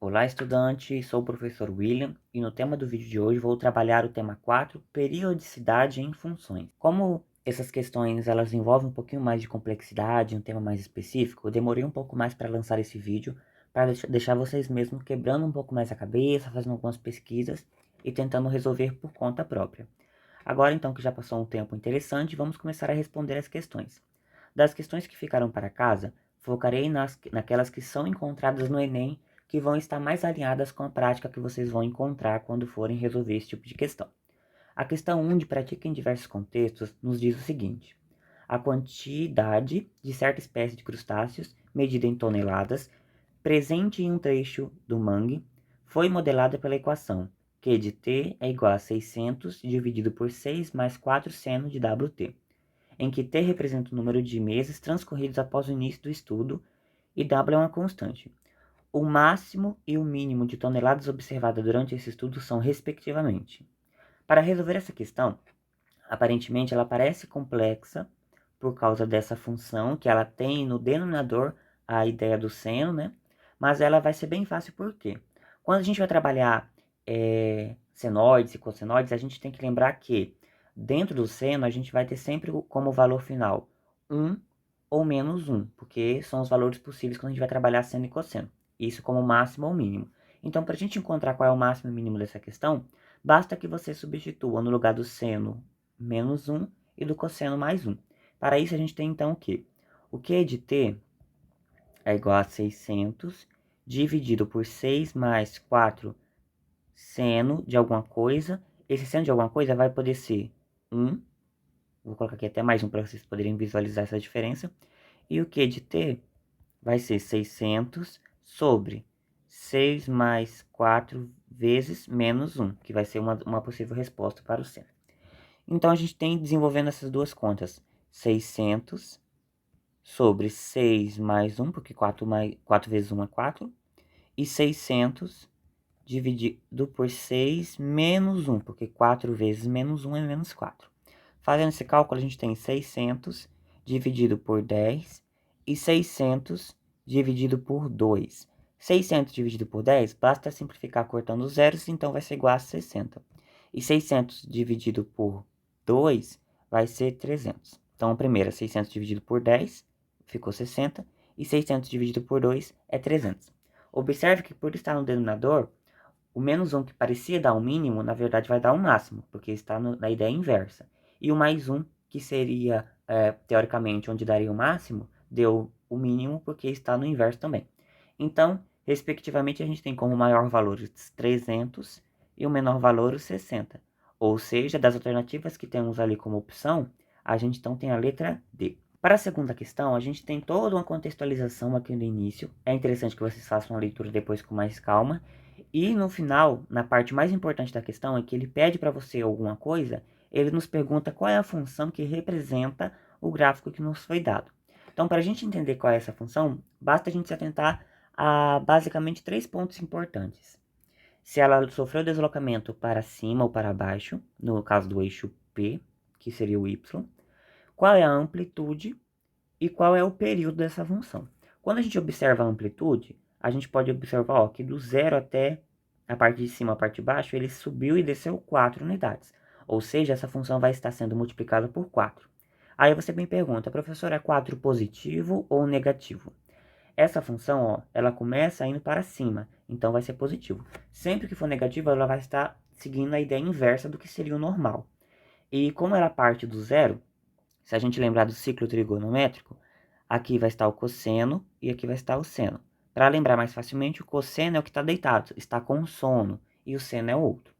Olá, estudante! Sou o professor William e no tema do vídeo de hoje vou trabalhar o tema 4, periodicidade em funções. Como essas questões elas envolvem um pouquinho mais de complexidade, um tema mais específico, eu demorei um pouco mais para lançar esse vídeo, para deixar vocês mesmos quebrando um pouco mais a cabeça, fazendo algumas pesquisas e tentando resolver por conta própria. Agora então que já passou um tempo interessante, vamos começar a responder as questões. Das questões que ficaram para casa, focarei naquelas que são encontradas no Enem, que vão estar mais alinhadas com a prática que vocês vão encontrar quando forem resolver esse tipo de questão. A questão 1 de Pratica em Diversos Contextos nos diz o seguinte: a quantidade de certa espécie de crustáceos, medida em toneladas, presente em um trecho do mangue, foi modelada pela equação Q de T é igual a 600 dividido por 6 mais 4 seno de WT, em que T representa o número de meses transcorridos após o início do estudo e W é uma constante. O máximo e o mínimo de toneladas observadas durante esse estudo são respectivamente. Para resolver essa questão, aparentemente ela parece complexa por causa dessa função que ela tem no denominador a ideia do seno, né? Mas ela vai ser bem fácil por quê? Quando a gente vai trabalhar senoides e cossenoides, a gente tem que lembrar que dentro do seno a gente vai ter sempre como valor final 1 ou menos 1, porque são os valores possíveis quando a gente vai trabalhar seno e cosseno. Isso como máximo ou mínimo. Então, para a gente encontrar qual é o máximo e mínimo dessa questão, basta que você substitua no lugar do seno menos 1 e do cosseno mais 1. Para isso, a gente tem então o quê? O Q de T é igual a 600 dividido por 6 mais 4 seno de alguma coisa. Esse seno de alguma coisa vai poder ser 1. Vou colocar aqui até mais um para vocês poderem visualizar essa diferença. E o Q de T vai ser 600 sobre 6 mais 4 vezes menos 1, que vai ser uma possível resposta para o seno. Então, a gente tem desenvolvendo essas duas contas. 600 sobre 6 mais 1, porque 4 vezes 1 é 4. E 600 dividido por 6 menos 1, porque 4 vezes menos 1 é menos 4. Fazendo esse cálculo, a gente tem 600 dividido por 10 e 600 dividido por 2. 600 dividido por 10, basta simplificar cortando os zeros, então vai ser igual a 60. E 600 dividido por 2 vai ser 300. Então, a primeira, 600 dividido por 10, ficou 60. E 600 dividido por 2 é 300. Observe que por estar no denominador, o menos 1 que parecia dar um mínimo, na verdade vai dar um máximo, porque está na ideia inversa. E o mais 1, que seria, teoricamente, onde daria o máximo, deu o mínimo, porque está no inverso também. Então, respectivamente, a gente tem como maior valor os 300 e o menor valor os 60. Ou seja, das alternativas que temos ali como opção, a gente então tem a letra D. Para a segunda questão, a gente tem toda uma contextualização aqui no início. É interessante que vocês façam a leitura depois com mais calma. E no final, na parte mais importante da questão, é que ele pede para você alguma coisa, ele nos pergunta qual é a função que representa o gráfico que nos foi dado. Então, para a gente entender qual é essa função, basta a gente se atentar a basicamente 3 pontos importantes. Se ela sofreu deslocamento para cima ou para baixo, no caso do eixo P, que seria o Y, qual é a amplitude e qual é o período dessa função. Quando a gente observa a amplitude, a gente pode observar ó, que do zero até a parte de cima, a parte de baixo, ele subiu e desceu 4 unidades. Ou seja, essa função vai estar sendo multiplicada por 4. Aí você me pergunta, professor, é 4 positivo ou negativo? Essa função, ó, ela começa indo para cima, então vai ser positivo. Sempre que for negativo, ela vai estar seguindo a ideia inversa do que seria o normal. E como ela parte do zero, se a gente lembrar do ciclo trigonométrico, aqui vai estar o cosseno e aqui vai estar o seno. Para lembrar mais facilmente, o cosseno é o que está deitado, está com sono, e o seno é o outro.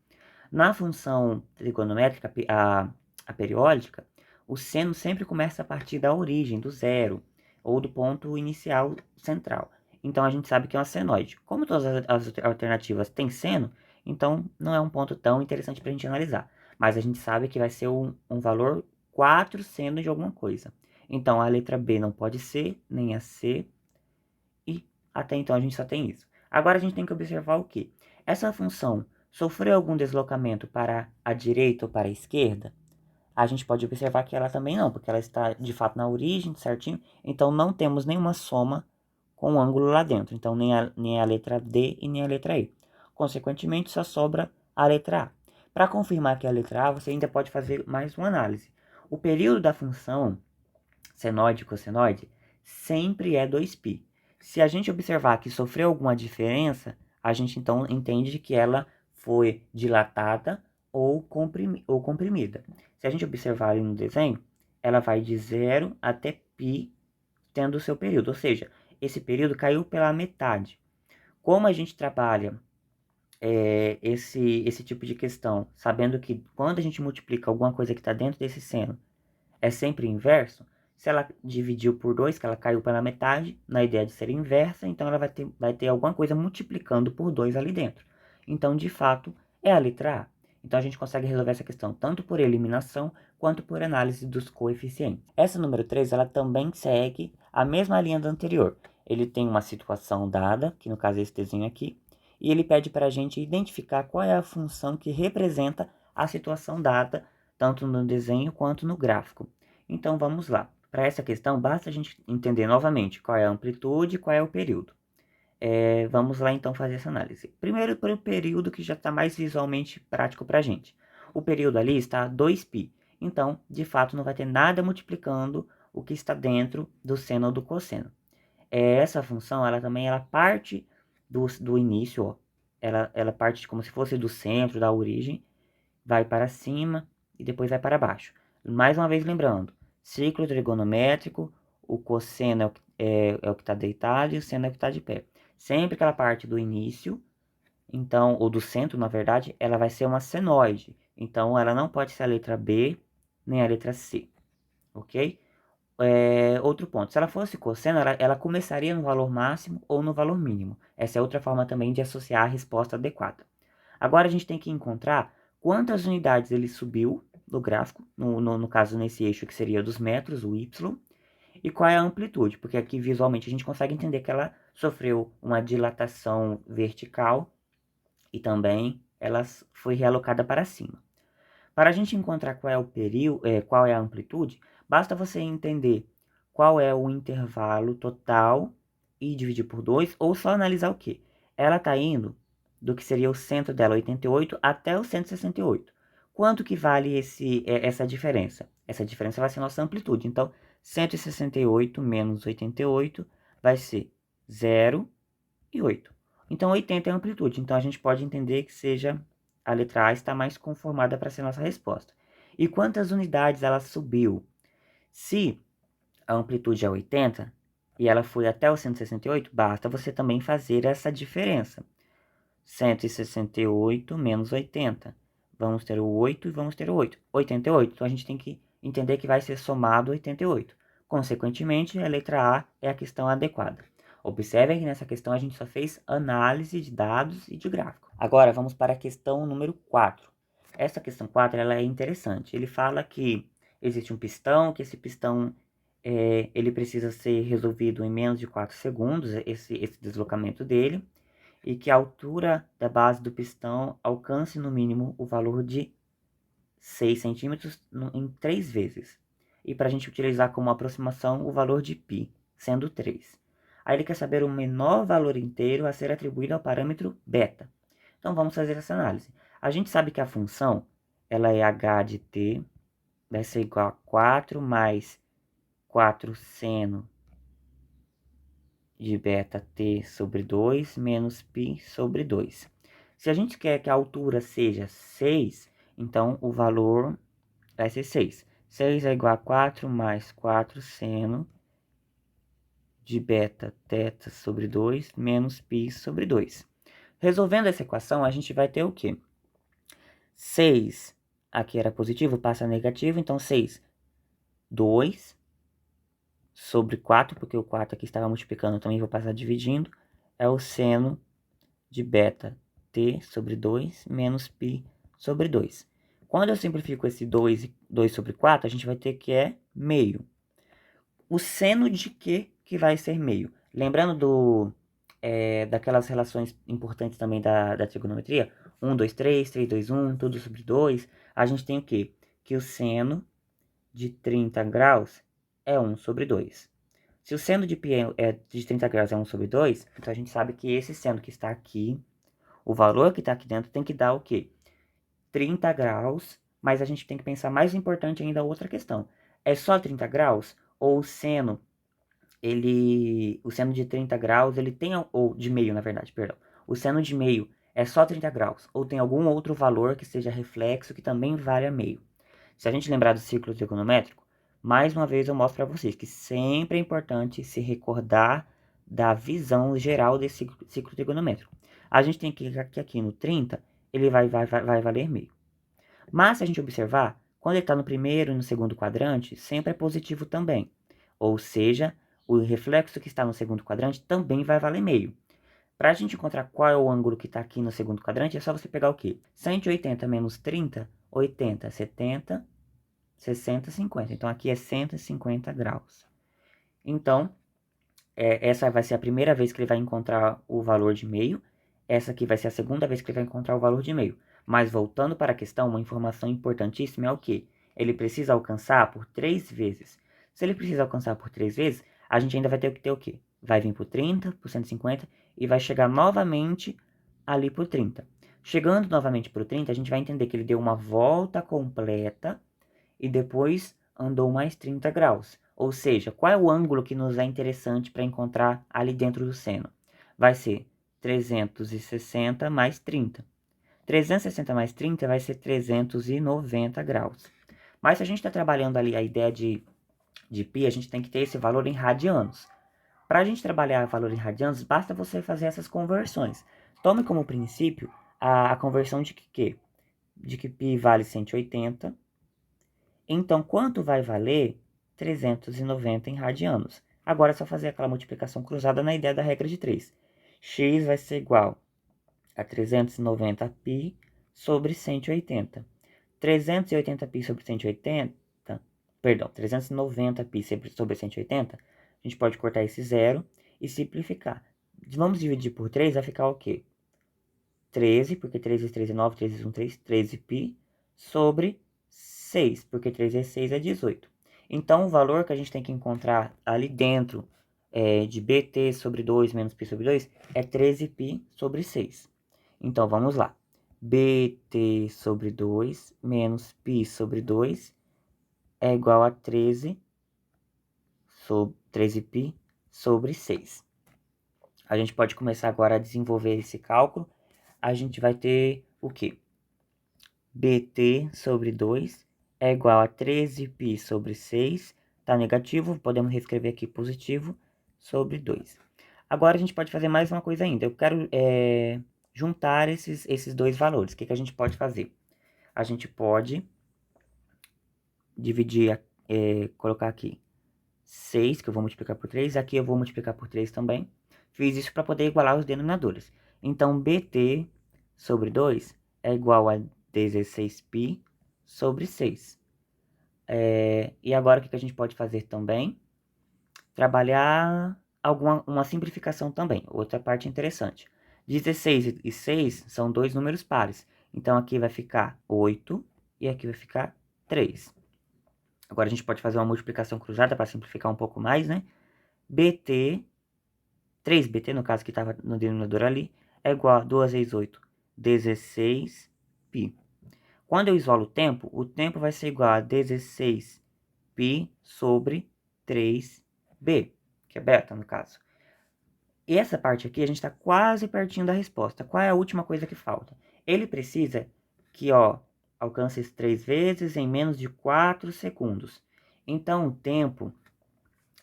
Na função trigonométrica, a periódica, o seno sempre começa a partir da origem, do zero, ou do ponto inicial central. Então, a gente sabe que é uma senoide. Como todas as alternativas têm seno, então não é um ponto tão interessante para a gente analisar. Mas a gente sabe que vai ser um valor 4 seno de alguma coisa. Então, a letra B não pode ser, nem a C, e até então a gente só tem isso. Agora a gente tem que observar o quê? Essa função sofreu algum deslocamento para a direita ou para a esquerda? A gente pode observar que ela também não, porque ela está de fato na origem, certinho. Então não temos nenhuma soma com um ângulo lá dentro. Então, nem a letra D e nem a letra E. Consequentemente, só sobra a letra A. Para confirmar que é a letra A, você ainda pode fazer mais uma análise. O período da função senoide e cossenoide sempre é 2π. Se a gente observar que sofreu alguma diferença, a gente então entende que ela foi dilatada ou comprimida. Se a gente observar ali no desenho, ela vai de 0 até π tendo o seu período, ou seja, esse período caiu pela metade. Como a gente trabalha esse tipo de questão, sabendo que quando a gente multiplica alguma coisa que está dentro desse seno, é sempre inverso, se ela dividiu por 2, que ela caiu pela metade, na ideia de ser inversa, então ela vai ter alguma coisa multiplicando por 2 ali dentro. Então, de fato, é a letra A. Então, a gente consegue resolver essa questão tanto por eliminação quanto por análise dos coeficientes. Essa número 3, ela também segue a mesma linha da anterior. Ele tem uma situação dada, que no caso é esse desenho aqui, e ele pede para a gente identificar qual é a função que representa a situação dada, tanto no desenho quanto no gráfico. Então, vamos lá. Para essa questão, basta a gente entender novamente qual é a amplitude e qual é o período. Vamos lá, então, fazer essa análise. Primeiro, para o período que já está mais visualmente prático para a gente. O período ali está 2π. Então, de fato, não vai ter nada multiplicando o que está dentro do seno ou do cosseno. Essa função, ela parte do início, ó. Ela parte como se fosse do centro, da origem, vai para cima e depois vai para baixo. Mais uma vez lembrando, ciclo trigonométrico, o cosseno é o que está deitado e o seno é o que está de pé. Sempre que ela parte do início, então, ou do centro, na verdade, ela vai ser uma senoide. Então, ela não pode ser a letra B nem a letra C, ok? Outro ponto, se ela fosse cosseno, ela começaria no valor máximo ou no valor mínimo. Essa é outra forma também de associar a resposta adequada. Agora a gente tem que encontrar quantas unidades ele subiu no gráfico, no caso nesse eixo que seria dos metros, o y, e qual é a amplitude, porque aqui visualmente a gente consegue entender que ela sofreu uma dilatação vertical e também ela foi realocada para cima. Para a gente encontrar qual é o período, qual é a amplitude, basta você entender qual é o intervalo total e dividir por 2, ou só analisar o quê? Ela está indo do que seria o centro dela, 88, até o 168. Quanto que vale essa diferença? Essa diferença vai ser nossa amplitude. Então, 168 menos 88 vai ser 0 e 8. Então, 80 é a amplitude. Então, a gente pode entender que seja a letra A está mais conformada para ser nossa resposta. E quantas unidades ela subiu? Se a amplitude é 80 e ela foi até o 168, basta você também fazer essa diferença. 168 menos 80. Vamos ter o 8 e vamos ter o 8. 88. Então, a gente tem que entender que vai ser somado 88. Consequentemente, a letra A é a questão adequada. Observem que nessa questão a gente só fez análise de dados e de gráfico. Agora, vamos para a questão número 4. Essa questão 4 ela é interessante. Ele fala que existe um pistão, que esse pistão ele precisa ser resolvido em menos de 4 segundos, esse deslocamento dele, e que a altura da base do pistão alcance no mínimo o valor de 6 centímetros em 3 vezes. E para a gente utilizar como aproximação o valor de π, sendo 3. Aí ele quer saber o menor valor inteiro a ser atribuído ao parâmetro beta. Então vamos fazer essa análise. A gente sabe que a função ela é h de t vai ser igual a 4 mais 4 seno de beta t sobre 2 menos π sobre 2. Se a gente quer que a altura seja 6, então o valor vai ser 6. 6 é igual a 4 mais 4 seno de beta θ sobre 2 menos π sobre 2. Resolvendo essa equação, a gente vai ter o quê? 6, aqui era positivo, passa a negativo, então 6, 2 sobre 4, porque o 4 aqui estava multiplicando, também vou passar dividindo, é o seno de beta t sobre 2 menos π sobre 2. Quando eu simplifico esse 2 e 2 sobre 4, a gente vai ter que é meio. O seno de que vai ser meio? Lembrando daquelas relações importantes também da trigonometria, 1, 2, 3, 3, 2, 1, tudo sobre 2, a gente tem o quê? Que o seno de 30 graus é 1 sobre 2. Se o seno de π de 30 graus é 1 sobre 2, então a gente sabe que esse seno que está aqui, o valor que está aqui dentro tem que dar o quê? 30 graus, mas a gente tem que pensar mais importante ainda outra questão. É só 30 graus? Ou o seno de 30 graus, ele tem, ou de meio, na verdade, perdão. O seno de meio é só 30 graus, ou tem algum outro valor que seja reflexo que também vale a meio. Se a gente lembrar do círculo trigonométrico, mais uma vez eu mostro para vocês que sempre é importante se recordar da visão geral desse ciclo trigonométrico. A gente tem que aqui no 30, ele vai valer meio. Mas se a gente observar, quando ele está no primeiro e no segundo quadrante, sempre é positivo também. Ou seja, o reflexo que está no segundo quadrante também vai valer meio. Para a gente encontrar qual é o ângulo que está aqui no segundo quadrante, é só você pegar o quê? 180 menos 30, 80, 70, 60, 50. Então, aqui é 150 graus. Então, essa vai ser a primeira vez que ele vai encontrar o valor de meio. Essa aqui vai ser a segunda vez que ele vai encontrar o valor de meio. Mas, voltando para a questão, uma informação importantíssima é o quê? Ele precisa alcançar por 3 vezes. Se ele precisa alcançar por 3 vezes, a gente ainda vai ter que ter o quê? Vai vir por 30, por 150 e vai chegar novamente ali por 30. Chegando novamente por 30, a gente vai entender que ele deu uma volta completa e depois andou mais 30 graus. Ou seja, qual é o ângulo que nos é interessante para encontrar ali dentro do seno? Vai ser 360 mais 30. 360 mais 30 vai ser 390 graus. Mas se a gente está trabalhando ali a ideia de π, a gente tem que ter esse valor em radianos. Para a gente trabalhar valor em radianos, basta você fazer essas conversões. Tome como princípio a conversão de que quê? De que π vale 180. Então, quanto vai valer 390 em radianos? Agora é só fazer aquela multiplicação cruzada na ideia da regra de 3. X vai ser igual a 390π sobre 180. 380π sobre 180, perdão, 390π sobre 180, a gente pode cortar esse zero e simplificar. Vamos dividir por 3, vai ficar o quê? 13, porque 3 vezes 3 é 9, 3 vezes 1, 3, 13π, sobre 6, porque 3 vezes 6 é 18. Então, o valor que a gente tem que encontrar ali dentro de bt sobre 2 menos π sobre 2 é 13π sobre 6. Então, vamos lá. bt sobre 2 menos π sobre 2 é igual a 13π sobre 6. A gente pode começar agora a desenvolver esse cálculo. A gente vai ter o quê? bt sobre 2 é igual a 13π sobre 6. Tá negativo, podemos reescrever aqui positivo sobre 2. Agora a gente pode fazer mais uma coisa ainda. Eu quero juntar esses dois valores. O que a gente pode fazer? A gente pode dividir, colocar aqui 6, que eu vou multiplicar por 3. Aqui eu vou multiplicar por 3 também. Fiz isso para poder igualar os denominadores. Então, bt sobre 2 é igual a 16π sobre 6. E agora o que a gente pode fazer também? Trabalhar uma simplificação também. Outra parte interessante. 16 e 6 são dois números pares. Então, aqui vai ficar 8 e aqui vai ficar 3. Agora, a gente pode fazer uma multiplicação cruzada para simplificar um pouco mais, né? bt, 3bt, no caso que estava no denominador ali, é igual a 2 vezes 8, 16π. Quando eu isolo o tempo vai ser igual a 16π sobre 3b, que é beta no caso. E essa parte aqui a gente está quase pertinho da resposta. Qual é a última coisa que falta? Ele precisa que alcance 3 vezes em menos de 4 segundos. Então o tempo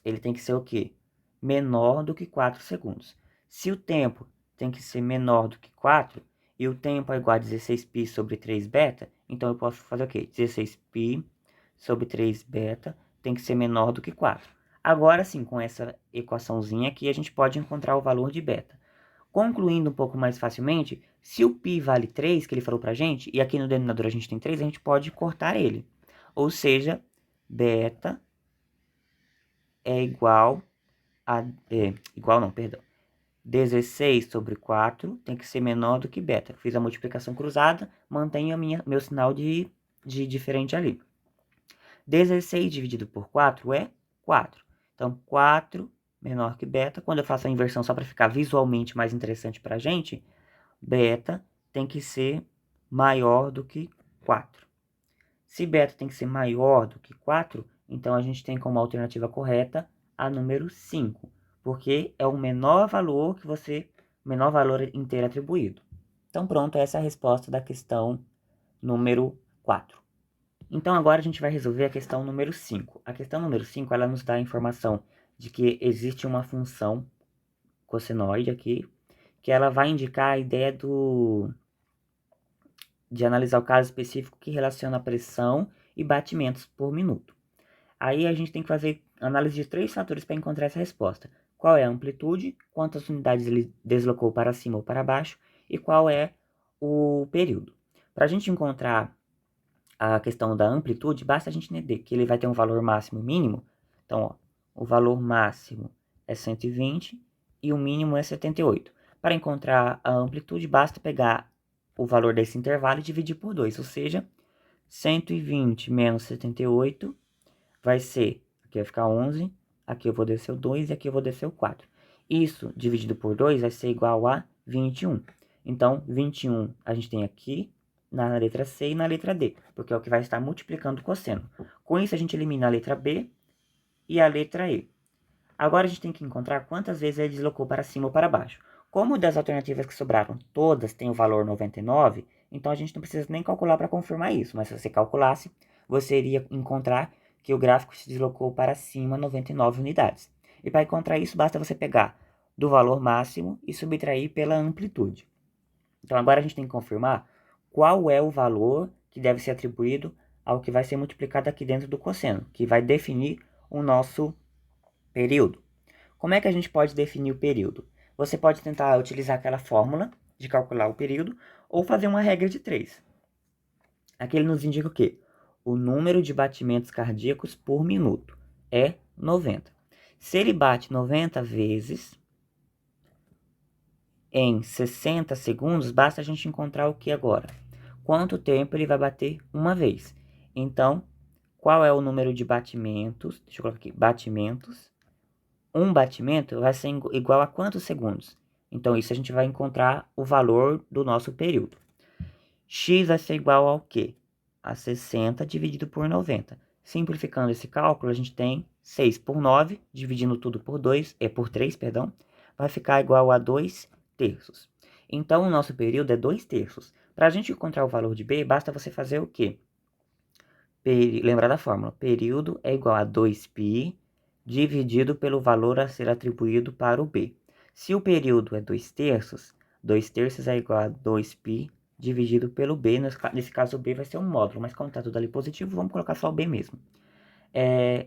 ele tem que ser o quê? Menor do que 4 segundos. Se o tempo tem que ser menor do que 4, e o tempo é igual a 16π sobre 3 beta, então eu posso fazer o quê? 16π sobre 3 beta tem que ser menor do que 4. Agora sim, com essa equaçãozinha aqui, a gente pode encontrar o valor de beta. Concluindo um pouco mais facilmente, se o π vale 3, que ele falou pra gente, e aqui no denominador a gente tem 3, a gente pode cortar ele. Ou seja, beta é igual a... igual não, perdão. 16 sobre 4 tem que ser menor do que beta. Fiz a multiplicação cruzada, mantenho meu sinal de diferente ali. 16 dividido por 4 é 4. Então, 4 menor que beta. Quando eu faço a inversão só para ficar visualmente mais interessante para a gente, beta tem que ser maior do que 4. Se beta tem que ser maior do que 4, então a gente tem como alternativa correta a número 5, porque é o menor valor inteiro atribuído. Então pronto, essa é a resposta da questão número 4. Então agora a gente vai resolver a questão número 5. A questão número 5, ela nos dá a informação de que existe uma função cossenoide aqui, que ela vai indicar a ideia de analisar o caso específico que relaciona pressão e batimentos por minuto. Aí a gente tem que fazer análise de 3 fatores para encontrar essa resposta. Qual é a amplitude, quantas unidades ele deslocou para cima ou para baixo e qual é o período. Para a gente encontrar a questão da amplitude, basta a gente entender que ele vai ter um valor máximo e mínimo. Então, ó, o valor máximo é 120 e o mínimo é 78. Para encontrar a amplitude, basta pegar o valor desse intervalo e dividir por 2, ou seja, 120 menos 78 vai ser, aqui vai ficar 11, aqui eu vou descer o 2 e aqui eu vou descer o 4. Isso dividido por 2 vai ser igual a 21. Então, 21 a gente tem aqui na letra C e na letra D, porque é o que vai estar multiplicando o cosseno. Com isso, a gente elimina a letra B e a letra E. Agora, a gente tem que encontrar quantas vezes ele deslocou para cima ou para baixo. Como das alternativas que sobraram, todas têm o valor 99, então a gente não precisa nem calcular para confirmar isso, mas se você calculasse, você iria encontrar que o gráfico se deslocou para cima 99 unidades. E para encontrar isso, basta você pegar do valor máximo e subtrair pela amplitude. Então agora a gente tem que confirmar qual é o valor que deve ser atribuído ao que vai ser multiplicado aqui dentro do cosseno, que vai definir o nosso período. Como é que a gente pode definir o período? Você pode tentar utilizar aquela fórmula de calcular o período ou fazer uma regra de 3. Aqui ele nos indica o quê? O número de batimentos cardíacos por minuto é 90. Se ele bate 90 vezes em 60 segundos, basta a gente encontrar o que agora? Quanto tempo ele vai bater uma vez? Então, qual é o número de batimentos? Deixa eu colocar aqui, batimentos. Um batimento vai ser igual a quantos segundos? Então, isso a gente vai encontrar o valor do nosso período. X vai ser igual ao quê? A 60 dividido por 90. Simplificando esse cálculo, a gente tem 6 por 9, dividindo tudo por 2, por 3, perdão, vai ficar igual a 2 terços. Então, o nosso período é 2 terços. Para a gente encontrar o valor de B, basta você fazer o quê? Lembrar da fórmula. Período é igual a 2π dividido pelo valor a ser atribuído para o B. Se o período é 2 terços é igual a 2π dividido pelo B. Nesse caso, o B vai ser um módulo, mas como está tudo ali positivo, vamos colocar só o B mesmo.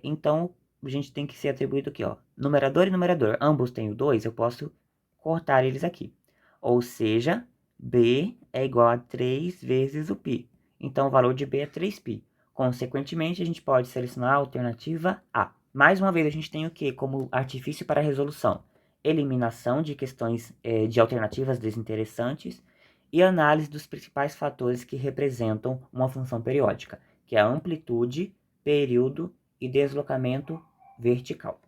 Então, a gente tem que ser atribuído aqui, ó. Numerador e numerador, ambos têm o 2, eu posso cortar eles aqui. Ou seja, B é igual a 3 vezes o π. Então, o valor de B é 3π. Consequentemente, a gente pode selecionar a alternativa A. Mais uma vez, a gente tem o que como artifício para a resolução? Eliminação de questões de alternativas desinteressantes e análise dos principais fatores que representam uma função periódica, que é a amplitude, período e deslocamento vertical.